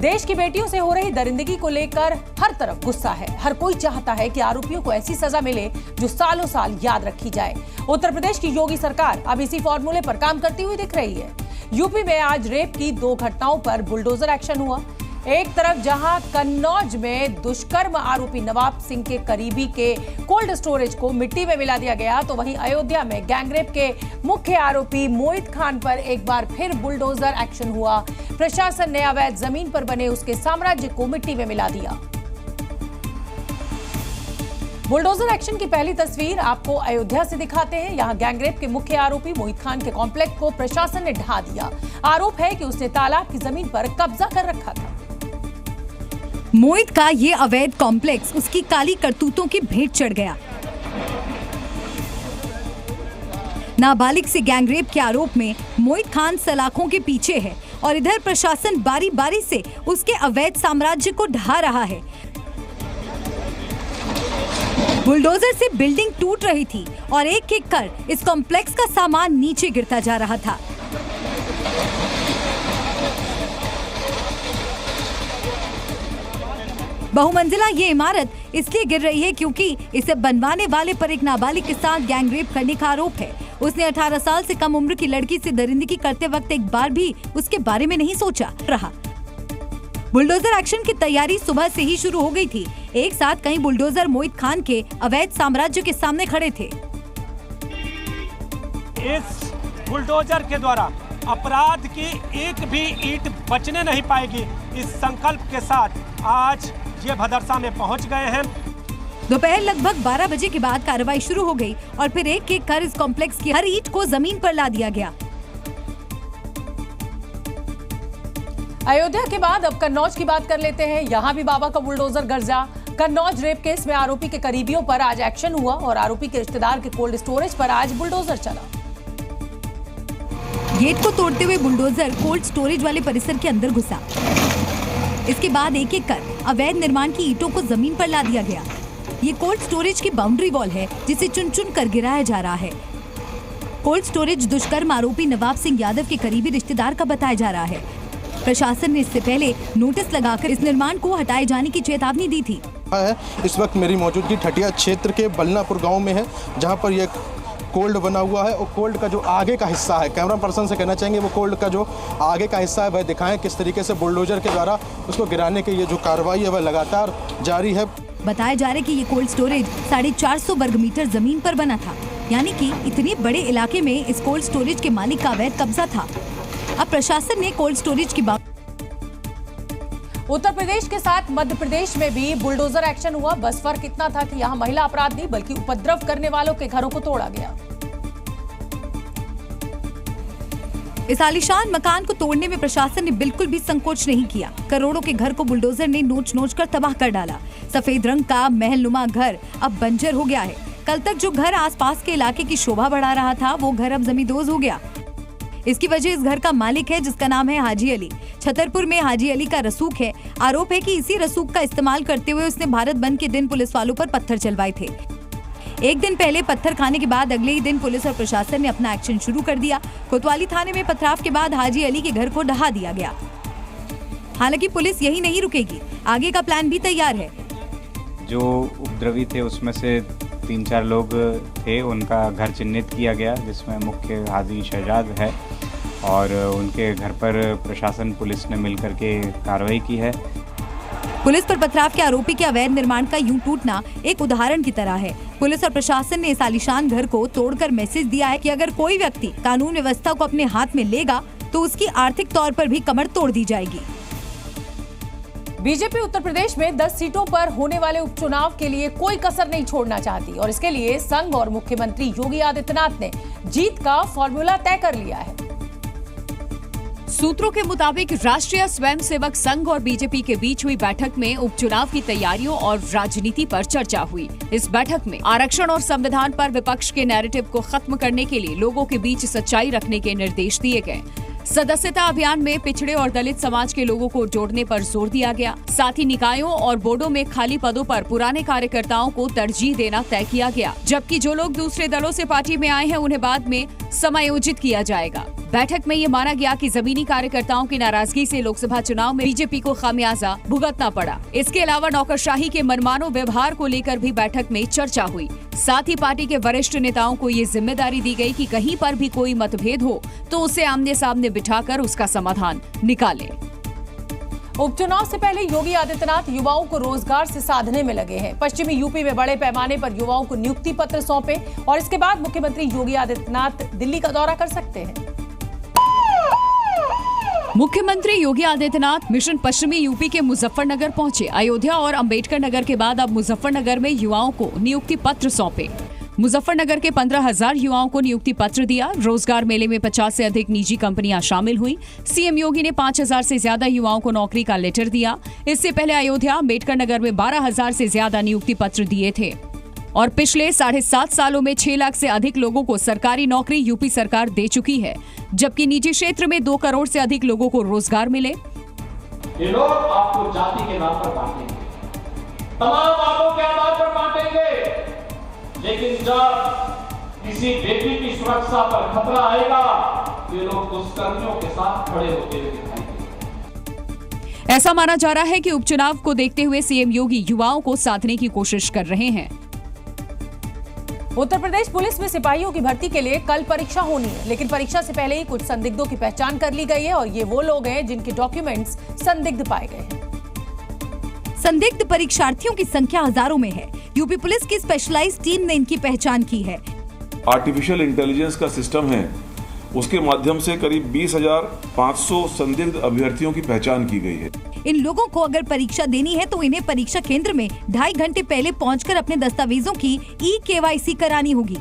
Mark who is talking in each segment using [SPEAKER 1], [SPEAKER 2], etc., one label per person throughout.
[SPEAKER 1] देश की बेटियों से हो रही दरिंदगी को लेकर हर तरफ गुस्सा है। हर कोई चाहता है कि आरोपियों को ऐसी सजा मिले जो सालों साल याद रखी जाए। उत्तर प्रदेश की योगी सरकार अब इसी फॉर्मूले पर काम करती हुई दिख रही है। यूपी में आज रेप की 2 घटनाओं पर बुलडोजर एक्शन हुआ। एक तरफ जहां कन्नौज में दुष्कर्म आरोपी नवाब सिंह के करीबी के कोल्ड स्टोरेज को मिट्टी में मिला दिया गया, तो वहीं अयोध्या में गैंगरेप के मुख्य आरोपी मोहित खान पर एक बार फिर बुलडोजर एक्शन हुआ। प्रशासन ने अवैध जमीन पर बने उसके साम्राज्य को मिट्टी में मिला दिया। बुलडोजर एक्शन की पहली तस्वीर आपको अयोध्या से दिखाते हैं। यहां गैंगरेप के मुख्य आरोपी मोहित खान के कॉम्प्लेक्स को प्रशासन ने ढहा दिया। आरोप है कि उसने तालाब की जमीन पर कब्जा कर रखा था।
[SPEAKER 2] मोहित का ये अवैध कॉम्प्लेक्स उसकी काली करतूतों की भेंट चढ़ गया। नाबालिग से गैंगरेप के आरोप में मोहित खान सलाखों के पीछे है और इधर प्रशासन बारी बारी से उसके अवैध साम्राज्य को ढहा रहा है। बुलडोजर से बिल्डिंग टूट रही थी और एक एक कर इस कॉम्प्लेक्स का सामान नीचे गिरता जा रहा था। बहुमंजिला ये इमारत इसलिए गिर रही है क्योंकि इसे बनवाने वाले पर एक नाबालिग के साथ गैंगरेप करने का आरोप है। उसने 18 साल से कम उम्र की लड़की से दरिंदगी करते वक्त एक बार भी उसके बारे में नहीं सोचा रहा। बुलडोजर एक्शन की तैयारी सुबह से ही शुरू हो गई थी। एक साथ कई बुलडोजर मोहित खान के अवैध साम्राज्य के सामने खड़े थे।
[SPEAKER 3] इस बुलडोजर के द्वारा अपराध की एक भी ईंट बचने नहीं पाएगी, इस संकल्प के साथ आज ये भदरसा में पहुंच गए हैं।
[SPEAKER 2] दोपहर लगभग 12 बजे के बाद कार्रवाई शुरू हो गई और फिर एक एक कर इस कॉम्प्लेक्स की हर ईंट को जमीन पर ला दिया गया।
[SPEAKER 1] अयोध्या के बाद अब कन्नौज की बात कर लेते हैं। यहाँ भी बाबा का बुलडोजर गरजा। कन्नौज रेप केस में आरोपी के करीबियों पर आज एक्शन हुआ और आरोपी के रिश्तेदार के कोल्ड स्टोरेज पर आज बुलडोजर चला।
[SPEAKER 2] गेट को तोड़ते हुए बुलडोजर कोल्ड स्टोरेज वाले परिसर के अंदर घुसा। इसके बाद एक एक कर अवैध निर्माण की ईंटों को जमीन पर ला दिया गया। ये कोल्ड स्टोरेज की बाउंड्री वॉल है जिसे चुन चुन कर गिराया जा रहा है। कोल्ड स्टोरेज दुष्कर्म आरोपी नवाब सिंह यादव के करीबी रिश्तेदार का बताया जा रहा है। प्रशासन ने इससे पहले नोटिस लगाकर इस निर्माण को हटाए जाने की चेतावनी दी थी।
[SPEAKER 4] इस वक्त मेरी मौजूदगी ठटिया क्षेत्र के बलनापुर गाँव में है, जहाँ पर यह कोल्ड बना हुआ है और कोल्ड का जो आगे का हिस्सा है, कैमरा पर्सन से कहना चाहेंगे वो कोल्ड का जो आगे का हिस्सा है वह दिखाएं किस तरीके से बुलडोजर के द्वारा उसको गिराने की ये जो कार्रवाई है वह लगातार जारी है।
[SPEAKER 2] बताया जा रहा है कि ये कोल्ड स्टोरेज 450 वर्ग मीटर जमीन पर बना था, यानी कि इतने बड़े इलाके में इस कोल्ड स्टोरेज के मालिक का अवैध कब्जा था। अब प्रशासन ने कोल्ड स्टोरेज की
[SPEAKER 1] उत्तर प्रदेश के साथ मध्य प्रदेश में भी बुलडोजर एक्शन हुआ। बस फर्क इतना था कि यहाँ महिला अपराध नहीं बल्कि उपद्रव करने वालों के घरों को तोड़ा गया।
[SPEAKER 2] इस आलीशान मकान को तोड़ने में प्रशासन ने बिल्कुल भी संकोच नहीं किया। करोड़ों के घर को बुलडोजर ने नोच नोच कर तबाह कर डाला। सफेद रंग का महलनुमा घर अब बंजर हो गया है। कल तक जो घर आसपास के इलाके की शोभा बढ़ा रहा था वो घर अब जमींदोज हो गया। इसकी वजह इस घर का मालिक है जिसका नाम है हाजी अली। छतरपुर में हाजी अली का रसूख है। आरोप है कि इसी रसूख का इस्तेमाल करते हुए उसने भारत बंद के दिन पुलिस वालों पर पत्थर चलवाए थे। एक दिन पहले पत्थर खाने के बाद अगले ही दिन पुलिस और प्रशासन ने अपना एक्शन शुरू कर दिया। कोतवाली थाने में पथराव के बाद हाजी अली के घर को ढहा दिया गया। हालांकि पुलिस यही नहीं रुकेगी, आगे का प्लान भी तैयार है।
[SPEAKER 5] जो उपद्रवी थे उसमें से 3-4 लोग थे, उनका घर चिन्हित किया गया जिसमें मुख्य हाजी शहजाद है और उनके घर पर प्रशासन पुलिस ने मिलकर के कार्रवाई की है।
[SPEAKER 2] पुलिस पर पथराव के आरोपी के अवैध निर्माण का यूं टूटना एक उदाहरण की तरह है। पुलिस और प्रशासन ने इस आलीशान घर को तोड़कर मैसेज दिया है कि अगर कोई व्यक्ति कानून व्यवस्था को अपने हाथ में लेगा तो उसकी आर्थिक तौर पर भी कमर तोड़ दी जाएगी।
[SPEAKER 1] बीजेपी उत्तर प्रदेश में 10 सीटों पर होने वाले उपचुनाव के लिए कोई कसर नहीं छोड़ना चाहती और इसके लिए संघ और मुख्यमंत्री योगी आदित्यनाथ ने जीत का फॉर्मूला तय कर लिया है।
[SPEAKER 6] सूत्रों के मुताबिक राष्ट्रीय स्वयंसेवक संघ और बीजेपी के बीच हुई बैठक में उपचुनाव की तैयारियों और राजनीति पर चर्चा हुई। इस बैठक में आरक्षण और संविधान पर विपक्ष के नैरेटिव को खत्म करने के लिए लोगों के बीच सच्चाई रखने के निर्देश दिए गए। सदस्यता अभियान में पिछड़े और दलित समाज के लोगों को जोड़ने पर जोर दिया गया। साथ ही निकायों और बोर्डों में खाली पदों पर पुराने कार्यकर्ताओं को तरजीह देना तय किया गया, जबकि जो लोग दूसरे दलों से पार्टी में आए हैं उन्हें बाद में समायोजित किया जाएगा। बैठक में ये माना गया कि जमीनी कार्यकर्ताओं की नाराजगी से लोकसभा चुनाव में बीजेपी को खामियाजा भुगतना पड़ा। इसके अलावा नौकरशाही के मनमानो व्यवहार को लेकर भी बैठक में चर्चा हुई। साथ ही पार्टी के वरिष्ठ नेताओं को ये जिम्मेदारी दी गई कि कहीं पर भी कोई मतभेद हो तो उसे आमने सामने बिठाकर उसका समाधान निकालें।
[SPEAKER 1] उपचुनाव से पहले योगी आदित्यनाथ युवाओं को रोजगार से साधने में लगे हैं। पश्चिमी यूपी में बड़े पैमाने पर युवाओं को नियुक्ति पत्र सौंपे और इसके बाद मुख्यमंत्री योगी आदित्यनाथ दिल्ली का दौरा कर सकते हैं।
[SPEAKER 6] मुख्यमंत्री योगी आदित्यनाथ मिशन पश्चिमी यूपी के मुजफ्फरनगर पहुंचे। अयोध्या और अंबेडकर नगर के बाद अब मुजफ्फरनगर में युवाओं को नियुक्ति पत्र सौंपे। मुजफ्फरनगर के 15,000 युवाओं को नियुक्ति पत्र दिया। रोजगार मेले में 50 से अधिक निजी कंपनियां शामिल हुई। सीएम योगी ने 5,000 से ज्यादा युवाओं को नौकरी का लेटर दिया। इससे पहले अयोध्या, अंबेडकर नगर में 12,000 से ज्यादा नियुक्ति पत्र दिए थे और पिछले 7.5 सालों में 6 लाख से अधिक लोगों को सरकारी नौकरी यूपी सरकार दे चुकी है, जबकि निजी क्षेत्र में 2 करोड़ से अधिक लोगों को रोजगार मिले।
[SPEAKER 7] ये लोग आपको जाति के नाम पर बांटेंगे, तमाम बातों के आधार पर बांटेंगे, लेकिन जब किसी बेटी की सुरक्षा पर खतरा आएगा ये लोग दुष्कर्मियों के साथ खड़े होते हुए दिखाई।
[SPEAKER 6] ऐसा माना जा रहा है कि उपचुनाव को देखते हुए सीएम योगी युवाओं को साधने की कोशिश कर रहे हैं।
[SPEAKER 1] उत्तर प्रदेश पुलिस में सिपाहियों की भर्ती के लिए कल परीक्षा होनी है, लेकिन परीक्षा से पहले ही कुछ संदिग्धों की पहचान कर ली गई है और ये वो लोग हैं जिनके डॉक्यूमेंट्स संदिग्ध पाए गए हैं।
[SPEAKER 2] संदिग्ध परीक्षार्थियों की संख्या हजारों में है। यूपी पुलिस की स्पेशलाइज्ड टीम ने इनकी पहचान की है।
[SPEAKER 8] आर्टिफिशियल इंटेलिजेंस का सिस्टम है, उसके माध्यम से करीब 20,500 संदिग्ध अभ्यर्थियों की पहचान की गई है।
[SPEAKER 2] इन लोगों को अगर परीक्षा देनी है तो इन्हें परीक्षा केंद्र में 2.5 घंटे पहले पहुंचकर अपने दस्तावेजों की eKYC करानी होगी।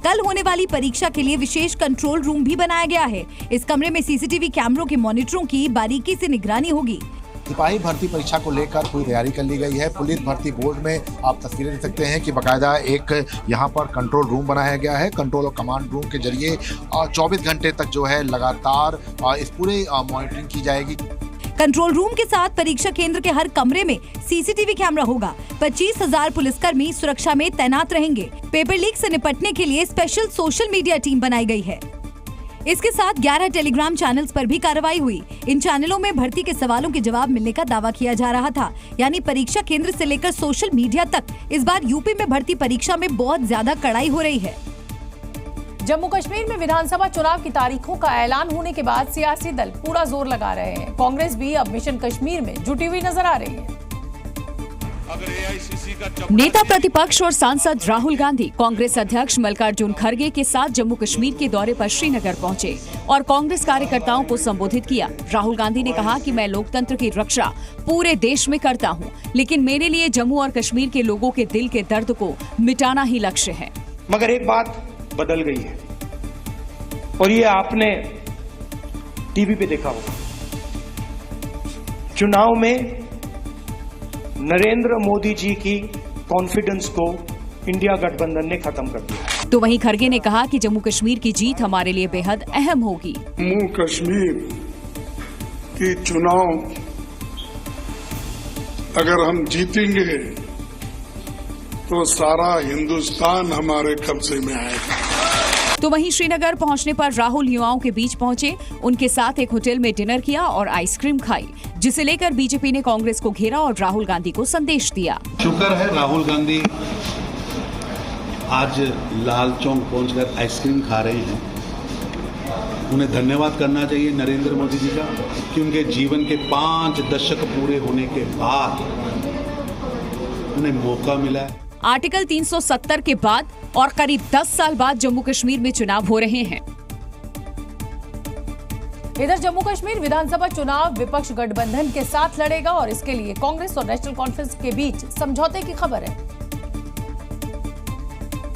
[SPEAKER 2] कल होने वाली परीक्षा के लिए विशेष कंट्रोल रूम भी बनाया गया है। इस कमरे में सीसीटीवी कैमरों के मॉनिटरों की बारीकी से निगरानी होगी।
[SPEAKER 9] सिपाही भर्ती परीक्षा को लेकर पूरी तैयारी कर ली गई है। पुलिस भर्ती बोर्ड में आप तस्वीरें देख सकते हैं कि बाकायदा एक यहाँ पर कंट्रोल रूम बनाया गया है। कंट्रोल और कमांड रूम के जरिए 24 घंटे तक जो है लगातार इस पूरे मॉनिटरिंग की जाएगी।
[SPEAKER 2] कंट्रोल रूम के साथ परीक्षा केंद्र के हर कमरे में सीसीटीवी कैमरा होगा। 25,000 पुलिसकर्मी सुरक्षा में तैनात रहेंगे। पेपर लीक से निपटने के लिए स्पेशल सोशल मीडिया टीम बनाई गई है। इसके साथ 11 टेलीग्राम चैनल्स पर भी कार्रवाई हुई। इन चैनलों में भर्ती के सवालों के जवाब मिलने का दावा किया जा रहा था, यानी परीक्षा केंद्र से लेकर सोशल मीडिया तक। इस बार यूपी में भर्ती परीक्षा में बहुत ज्यादा कड़ाई हो रही है।
[SPEAKER 1] जम्मू कश्मीर में विधानसभा चुनाव की तारीखों का ऐलान होने के बाद सियासी दल पूरा जोर लगा रहे हैं। कांग्रेस भी अब मिशन कश्मीर में जुटी हुई नजर आ रही है।
[SPEAKER 6] नेता प्रतिपक्ष और सांसद राहुल गांधी कांग्रेस अध्यक्ष मल्लिकार्जुन खड़गे के साथ जम्मू कश्मीर के दौरे पर श्रीनगर पहुंचे और कांग्रेस कार्यकर्ताओं को संबोधित किया। राहुल गांधी ने कहा कि मैं लोकतंत्र की रक्षा पूरे देश में करता हूं, लेकिन मेरे लिए जम्मू और कश्मीर के लोगों के दिल के दर्द को मिटाना ही लक्ष्य है।
[SPEAKER 10] मगर एक बात बदल गई है और ये आपने टीवी पे देखा होगा। चुनाव में नरेंद्र मोदी जी की कॉन्फिडेंस को इंडिया गठबंधन ने खत्म कर दिया।
[SPEAKER 6] तो वहीं खड़गे ने कहा कि जम्मू कश्मीर की जीत हमारे लिए बेहद अहम होगी।
[SPEAKER 11] जम्मू कश्मीर की चुनाव अगर हम जीतेंगे तो सारा हिंदुस्तान हमारे कब्जे में आएगा।
[SPEAKER 6] तो वहीं श्रीनगर पहुंचने पर राहुल युवाओं के बीच पहुंचे, उनके साथ एक होटल में डिनर किया और आइसक्रीम खाई, जिसे लेकर बीजेपी ने कांग्रेस को घेरा और राहुल गांधी को संदेश दिया।
[SPEAKER 12] शुक्र है राहुल गांधी आज लाल चौक पहुंचकर आइसक्रीम खा रहे हैं। उन्हें धन्यवाद करना चाहिए नरेंद्र मोदी जी का कि उनके जीवन के 5 दशक पूरे होने के बाद उन्हें मौका मिला है।
[SPEAKER 6] आर्टिकल 370 के बाद और करीब 10 साल बाद जम्मू कश्मीर में चुनाव हो रहे हैं।
[SPEAKER 1] इधर जम्मू कश्मीर विधानसभा चुनाव विपक्ष गठबंधन के साथ लड़ेगा और इसके लिए कांग्रेस और नेशनल कॉन्फ्रेंस के बीच समझौते की खबर है।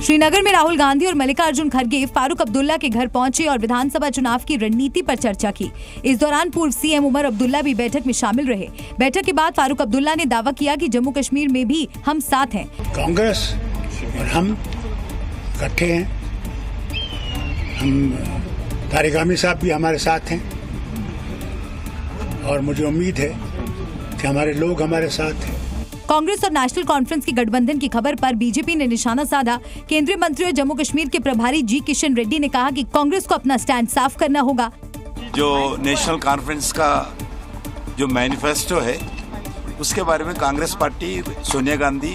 [SPEAKER 2] श्रीनगर में राहुल गांधी और मल्लिकार्जुन खड़गे फारूक अब्दुल्ला के घर पहुंचे और विधानसभा चुनाव की रणनीति पर चर्चा की। इस दौरान पूर्व सीएम उमर अब्दुल्ला भी बैठक में शामिल रहे। बैठक के बाद फारूक अब्दुल्ला ने दावा किया कि जम्मू कश्मीर में भी हम साथ हैं।
[SPEAKER 13] कांग्रेस और हम इकट्ठे हैं। हम तारिक आमिर साहब भी हमारे साथ हैं। और मुझे उम्मीद है कि हमारे लोग हमारे साथ हैं।
[SPEAKER 2] कांग्रेस और नेशनल कॉन्फ्रेंस की गठबंधन की खबर पर बीजेपी ने निशाना साधा। केंद्रीय मंत्री और जम्मू कश्मीर के प्रभारी जी किशन रेड्डी ने कहा कि कांग्रेस को अपना स्टैंड साफ करना होगा।
[SPEAKER 14] जो नेशनल कॉन्फ्रेंस का जो मैनिफेस्टो है उसके बारे में कांग्रेस पार्टी, सोनिया गांधी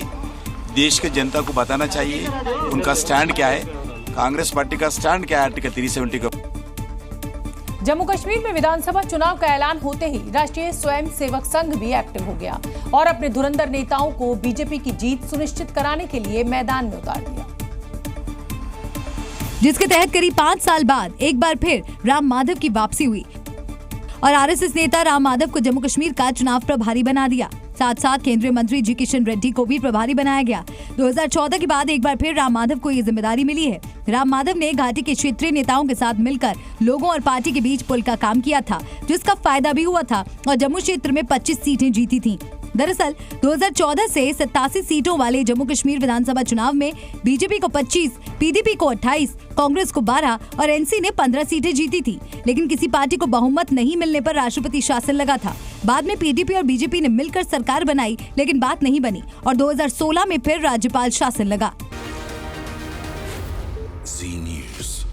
[SPEAKER 14] देश के जनता को बताना चाहिए उनका स्टैंड क्या है, कांग्रेस पार्टी का स्टैंड क्या है आर्टिकल 370 का।
[SPEAKER 1] जम्मू कश्मीर में विधानसभा चुनाव का ऐलान होते ही राष्ट्रीय स्वयं सेवक संघ भी एक्टिव हो गया और अपने धुरंधर नेताओं को बीजेपी की जीत सुनिश्चित कराने के लिए मैदान में उतार दिया,
[SPEAKER 2] जिसके तहत करीब 5 साल बाद एक बार फिर राम माधव की वापसी हुई और आरएसएस नेता राम माधव को जम्मू कश्मीर का चुनाव प्रभारी बना दिया। साथ साथ केंद्रीय मंत्री जी किशन रेड्डी को भी प्रभारी बनाया गया। 2014 के बाद एक बार फिर राम माधव को ये जिम्मेदारी मिली है। राम माधव ने घाटी के क्षेत्रीय नेताओं के साथ मिलकर लोगों और पार्टी के बीच पुल का काम किया था, जिसका फायदा भी हुआ था और जम्मू क्षेत्र में 25 सीटें जीती थीं। दरअसल 2014 से 87 सीटों वाले जम्मू कश्मीर विधानसभा चुनाव में बीजेपी को 25, पीडीपी को 28, कांग्रेस को 12 और एनसी ने 15 सीटें जीती थी। लेकिन किसी पार्टी को बहुमत नहीं मिलने पर राष्ट्रपति शासन लगा था। बाद में पीडीपी और बीजेपी ने मिलकर सरकार बनाई, लेकिन बात नहीं बनी और 2016 में फिर राज्यपाल शासन लगा।
[SPEAKER 15] जी न्यूज़।